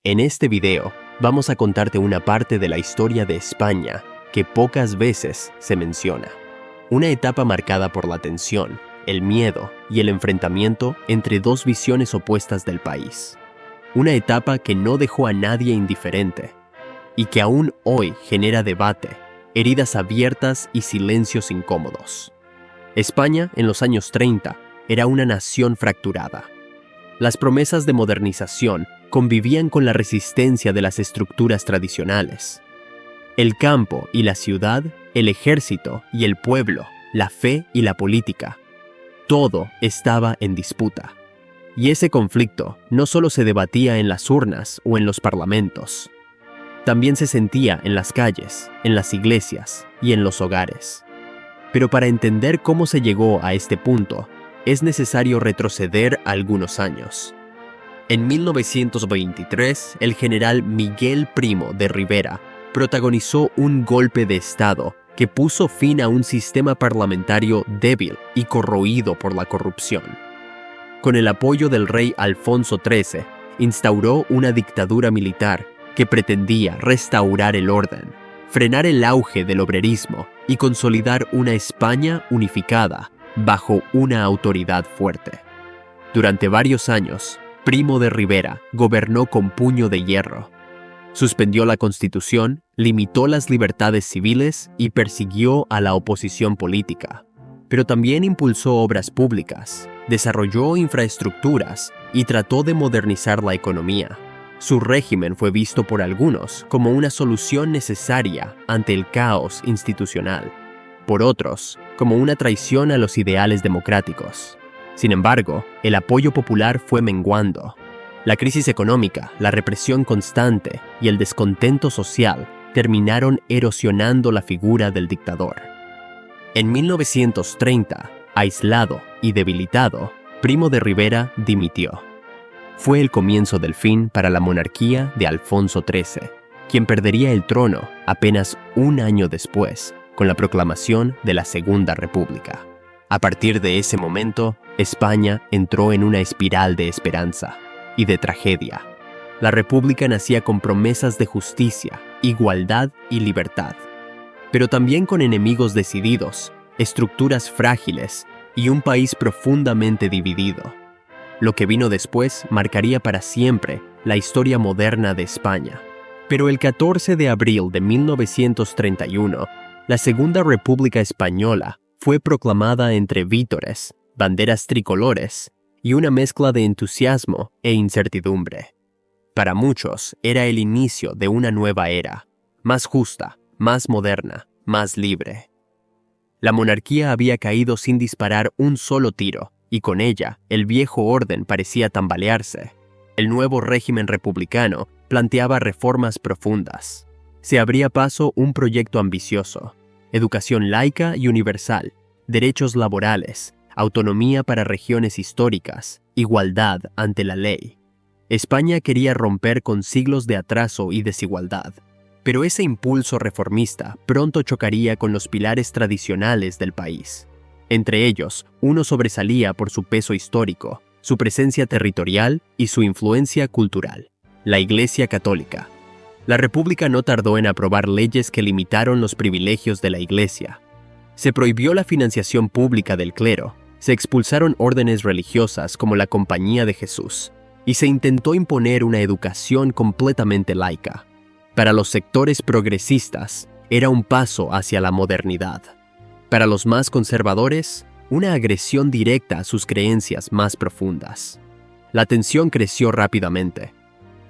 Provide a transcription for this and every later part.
En este video vamos a contarte una parte de la historia de España que pocas veces se menciona. Una etapa marcada por la tensión, el miedo y el enfrentamiento entre dos visiones opuestas del país. Una etapa que no dejó a nadie indiferente y que aún hoy genera debate, heridas abiertas y silencios incómodos. España, en los años 30, era una nación fracturada. Las promesas de modernización convivían con la resistencia de las estructuras tradicionales. El campo y la ciudad, el ejército y el pueblo, la fe y la política, todo estaba en disputa. Y ese conflicto no solo se debatía en las urnas o en los parlamentos, también se sentía en las calles, en las iglesias y en los hogares. Pero para entender cómo se llegó a este punto, es necesario retroceder algunos años. En 1923, el general Miguel Primo de Rivera protagonizó un golpe de Estado que puso fin a un sistema parlamentario débil y corroído por la corrupción. Con el apoyo del rey Alfonso XIII, instauró una dictadura militar que pretendía restaurar el orden, frenar el auge del obrerismo y consolidar una España unificada bajo una autoridad fuerte. Durante varios años, Primo de Rivera gobernó con puño de hierro. Suspendió la Constitución, limitó las libertades civiles y persiguió a la oposición política. Pero también impulsó obras públicas, desarrolló infraestructuras y trató de modernizar la economía. Su régimen fue visto por algunos como una solución necesaria ante el caos institucional, por otros como una traición a los ideales democráticos. Sin embargo, el apoyo popular fue menguando. La crisis económica, la represión constante y el descontento social terminaron erosionando la figura del dictador. En 1930, aislado y debilitado, Primo de Rivera dimitió. Fue el comienzo del fin para la monarquía de Alfonso XIII, quien perdería el trono apenas un año después, con la proclamación de la Segunda República. A partir de ese momento, España entró en una espiral de esperanza y de tragedia. La República nacía con promesas de justicia, igualdad y libertad, pero también con enemigos decididos, estructuras frágiles y un país profundamente dividido. Lo que vino después marcaría para siempre la historia moderna de España. Pero el 14 de abril de 1931, la Segunda República Española fue proclamada entre vítores, banderas tricolores y una mezcla de entusiasmo e incertidumbre. Para muchos era el inicio de una nueva era, más justa, más moderna, más libre. La monarquía había caído sin disparar un solo tiro, y con ella el viejo orden parecía tambalearse. El nuevo régimen republicano planteaba reformas profundas. Se abría paso un proyecto ambicioso: educación laica y universal, derechos laborales, autonomía para regiones históricas, igualdad ante la ley. España quería romper con siglos de atraso y desigualdad, pero ese impulso reformista pronto chocaría con los pilares tradicionales del país. Entre ellos, uno sobresalía por su peso histórico, su presencia territorial y su influencia cultural: la Iglesia Católica. La República no tardó en aprobar leyes que limitaron los privilegios de la Iglesia. Se prohibió la financiación pública del clero, se expulsaron órdenes religiosas como la Compañía de Jesús, y se intentó imponer una educación completamente laica. Para los sectores progresistas, era un paso hacia la modernidad. Para los más conservadores, una agresión directa a sus creencias más profundas. La tensión creció rápidamente.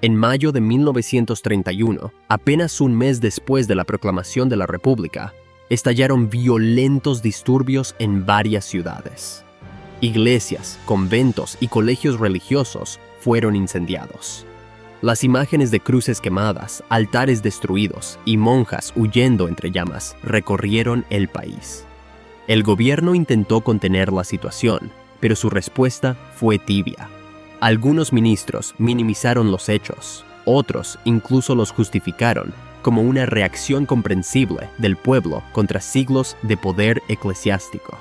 En mayo de 1931, apenas un mes después de la proclamación de la República, estallaron violentos disturbios en varias ciudades. Iglesias, conventos y colegios religiosos fueron incendiados. Las imágenes de cruces quemadas, altares destruidos y monjas huyendo entre llamas recorrieron el país. El gobierno intentó contener la situación, pero su respuesta fue tibia. Algunos ministros minimizaron los hechos, otros incluso los justificaron como una reacción comprensible del pueblo contra siglos de poder eclesiástico.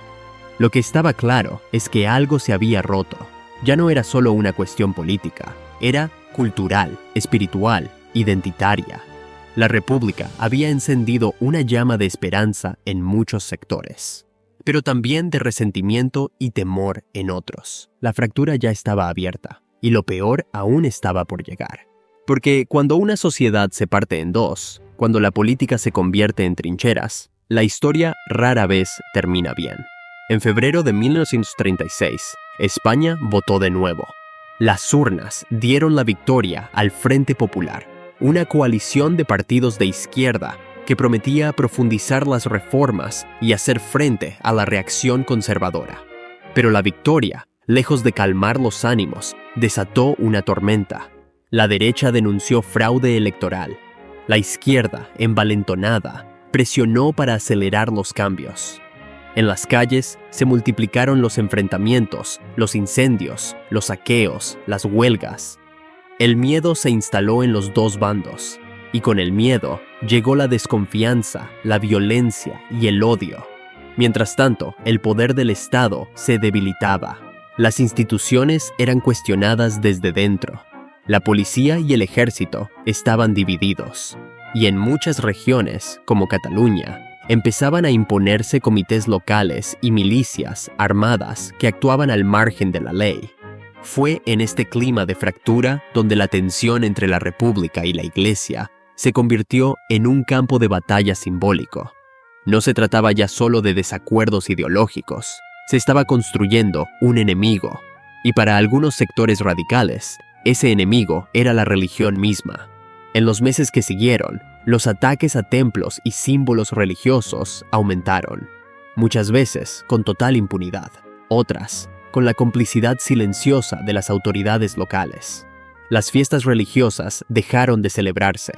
Lo que estaba claro es que algo se había roto. Ya no era solo una cuestión política, era cultural, espiritual, identitaria. La República había encendido una llama de esperanza en muchos sectores, pero también de resentimiento y temor en otros. La fractura ya estaba abierta, y lo peor aún estaba por llegar. Porque cuando una sociedad se parte en dos, cuando la política se convierte en trincheras, la historia rara vez termina bien. En febrero de 1936, España votó de nuevo. Las urnas dieron la victoria al Frente Popular, una coalición de partidos de izquierda que prometía profundizar las reformas y hacer frente a la reacción conservadora. Pero la victoria, lejos de calmar los ánimos, desató una tormenta. La derecha denunció fraude electoral. La izquierda, envalentonada, presionó para acelerar los cambios. En las calles se multiplicaron los enfrentamientos, los incendios, los saqueos, las huelgas. El miedo se instaló en los dos bandos, y con el miedo llegó la desconfianza, la violencia y el odio. Mientras tanto, el poder del Estado se debilitaba. Las instituciones eran cuestionadas desde dentro. La policía y el ejército estaban divididos, y en muchas regiones, como Cataluña, empezaban a imponerse comités locales y milicias armadas que actuaban al margen de la ley. Fue en este clima de fractura donde la tensión entre la República y la Iglesia se convirtió en un campo de batalla simbólico. No se trataba ya solo de desacuerdos ideológicos, se estaba construyendo un enemigo, y para algunos sectores radicales, ese enemigo era la religión misma. En los meses que siguieron, los ataques a templos y símbolos religiosos aumentaron, muchas veces con total impunidad, otras con la complicidad silenciosa de las autoridades locales. Las fiestas religiosas dejaron de celebrarse.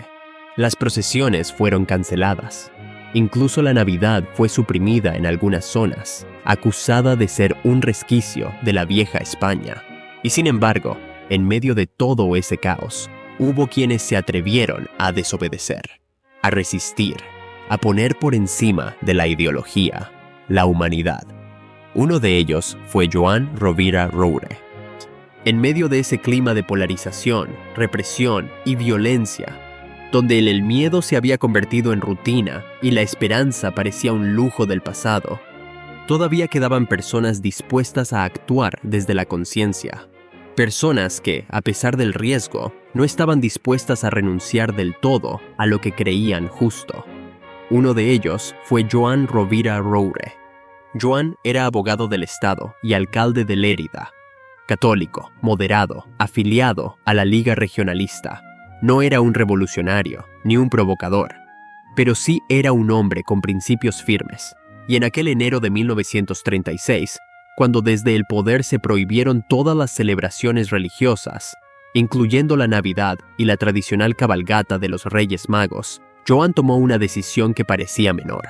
Las procesiones fueron canceladas. Incluso la Navidad fue suprimida en algunas zonas, acusada de ser un resquicio de la vieja España. Y sin embargo, en medio de todo ese caos, hubo quienes se atrevieron a desobedecer, a resistir, a poner por encima de la ideología, la humanidad. Uno de ellos fue Joan Rovira Roure. En medio de ese clima de polarización, represión y violencia, donde el miedo se había convertido en rutina y la esperanza parecía un lujo del pasado, todavía quedaban personas dispuestas a actuar desde la conciencia. Personas que, a pesar del riesgo, no estaban dispuestas a renunciar del todo a lo que creían justo. Uno de ellos fue Joan Rovira Roure. Joan era abogado del Estado y alcalde de Lérida. Católico, moderado, afiliado a la Liga Regionalista. No era un revolucionario, ni un provocador, pero sí era un hombre con principios firmes. Y en aquel enero de 1936, cuando desde el poder se prohibieron todas las celebraciones religiosas, incluyendo la Navidad y la tradicional cabalgata de los Reyes Magos, Joan tomó una decisión que parecía menor,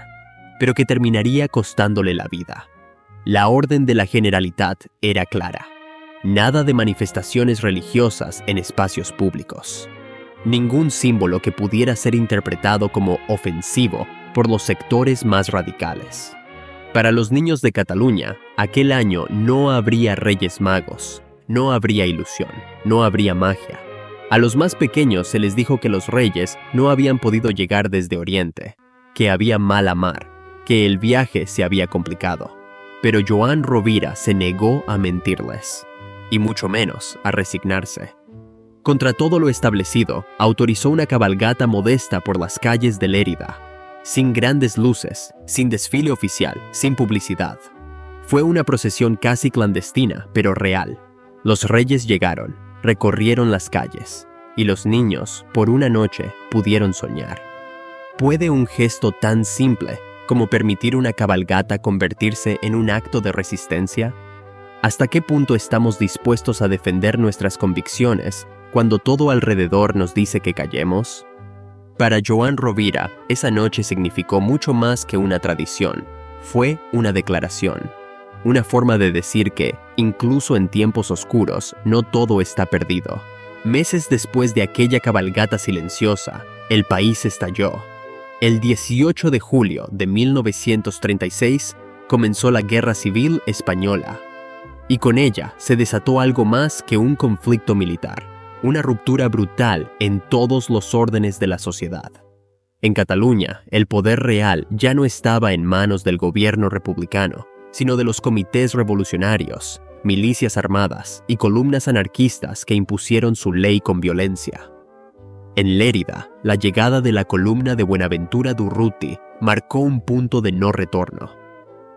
pero que terminaría costándole la vida. La orden de la Generalitat era clara. Nada de manifestaciones religiosas en espacios públicos. Ningún símbolo que pudiera ser interpretado como ofensivo por los sectores más radicales. Para los niños de Cataluña, aquel año no habría Reyes Magos, no habría ilusión, no habría magia. A los más pequeños se les dijo que los reyes no habían podido llegar desde Oriente, que había mala mar, que el viaje se había complicado. Pero Joan Rovira se negó a mentirles, y mucho menos a resignarse. Contra todo lo establecido, autorizó una cabalgata modesta por las calles de Lérida, sin grandes luces, sin desfile oficial, sin publicidad. Fue una procesión casi clandestina, pero real. Los reyes llegaron, recorrieron las calles, y los niños, por una noche, pudieron soñar. ¿Puede un gesto tan simple como permitir una cabalgata convertirse en un acto de resistencia? ¿Hasta qué punto estamos dispuestos a defender nuestras convicciones cuando todo alrededor nos dice que callemos? Para Joan Rovira, esa noche significó mucho más que una tradición. Fue una declaración. Una forma de decir que, incluso en tiempos oscuros, no todo está perdido. Meses después de aquella cabalgata silenciosa, el país estalló. El 18 de julio de 1936 comenzó la Guerra Civil Española. Y con ella se desató algo más que un conflicto militar. una ruptura brutal en todos los órdenes de la sociedad. En Cataluña, el poder real ya no estaba en manos del gobierno republicano, sino de los comités revolucionarios, milicias armadas y columnas anarquistas que impusieron su ley con violencia. En Lérida, la llegada de la columna de Buenaventura Durruti marcó un punto de no retorno.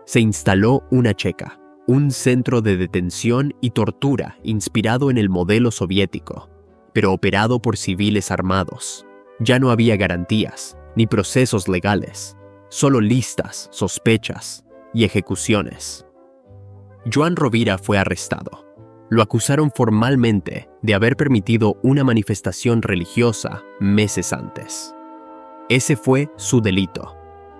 Se instaló una checa, un centro de detención y tortura inspirado en el modelo soviético, pero operado por civiles armados. Ya no había garantías, ni procesos legales, solo listas, sospechas y ejecuciones. Joan Rovira fue arrestado. Lo acusaron formalmente de haber permitido una manifestación religiosa meses antes. Ese fue su delito.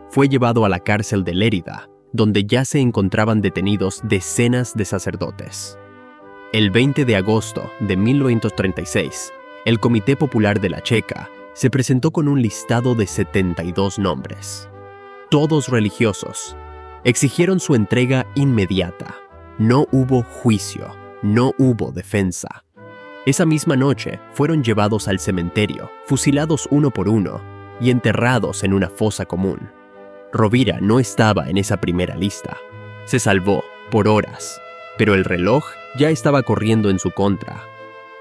Fue llevado a la cárcel de Lérida, donde ya se encontraban detenidos decenas de sacerdotes. El 20 de agosto de 1936, el Comité Popular de la Checa se presentó con un listado de 72 nombres, todos religiosos. Exigieron su entrega inmediata. No hubo juicio, no hubo defensa. Esa misma noche fueron llevados al cementerio, fusilados uno por uno y enterrados en una fosa común. Rovira no estaba en esa primera lista. Se salvó por horas, pero el reloj ya estaba corriendo en su contra.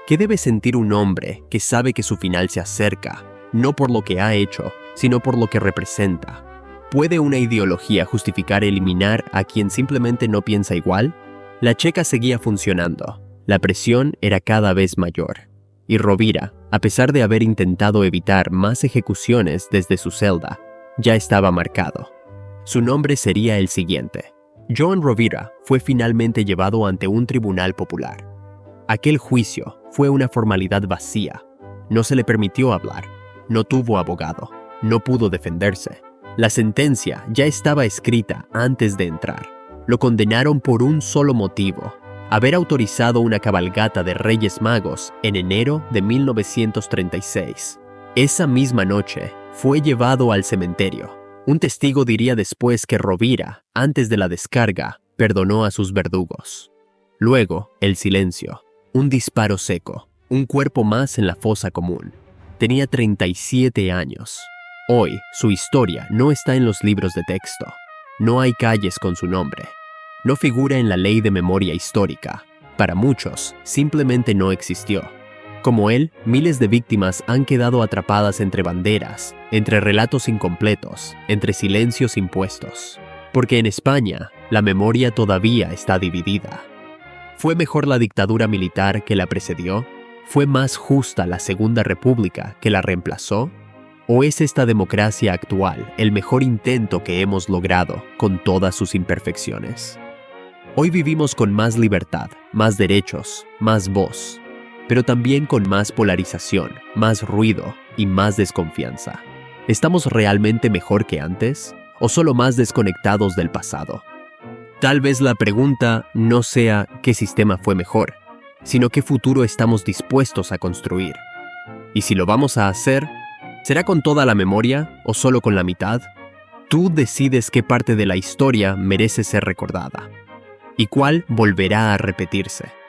¿Qué debe sentir un hombre que sabe que su final se acerca, no por lo que ha hecho, sino por lo que representa? ¿Puede una ideología justificar eliminar a quien simplemente no piensa igual? La checa seguía funcionando. La presión era cada vez mayor. Y Rovira, a pesar de haber intentado evitar más ejecuciones desde su celda, ya estaba marcado. Su nombre sería el siguiente. Joan Rovira fue finalmente llevado ante un tribunal popular. Aquel juicio fue una formalidad vacía. No se le permitió hablar. No tuvo abogado. No pudo defenderse. La sentencia ya estaba escrita antes de entrar. Lo condenaron por un solo motivo: haber autorizado una cabalgata de Reyes Magos en enero de 1936. Esa misma noche fue llevado al cementerio. Un testigo diría después que Rovira, antes de la descarga, perdonó a sus verdugos. Luego, el silencio. Un disparo seco. Un cuerpo más en la fosa común. Tenía 37 años. Hoy, su historia no está en los libros de texto. No hay calles con su nombre. No figura en la ley de memoria histórica. Para muchos, simplemente no existió. Como él, miles de víctimas han quedado atrapadas entre banderas, entre relatos incompletos, entre silencios impuestos. Porque en España, la memoria todavía está dividida. ¿Fue mejor la dictadura militar que la precedió? ¿Fue más justa la Segunda República que la reemplazó? ¿O es esta democracia actual el mejor intento que hemos logrado con todas sus imperfecciones? Hoy vivimos con más libertad, más derechos, más voz, pero también con más polarización, más ruido y más desconfianza. ¿Estamos realmente mejor que antes? ¿O solo más desconectados del pasado? Tal vez la pregunta no sea qué sistema fue mejor, sino qué futuro estamos dispuestos a construir. Y si lo vamos a hacer, ¿será con toda la memoria o solo con la mitad? Tú decides qué parte de la historia merece ser recordada y cuál volverá a repetirse.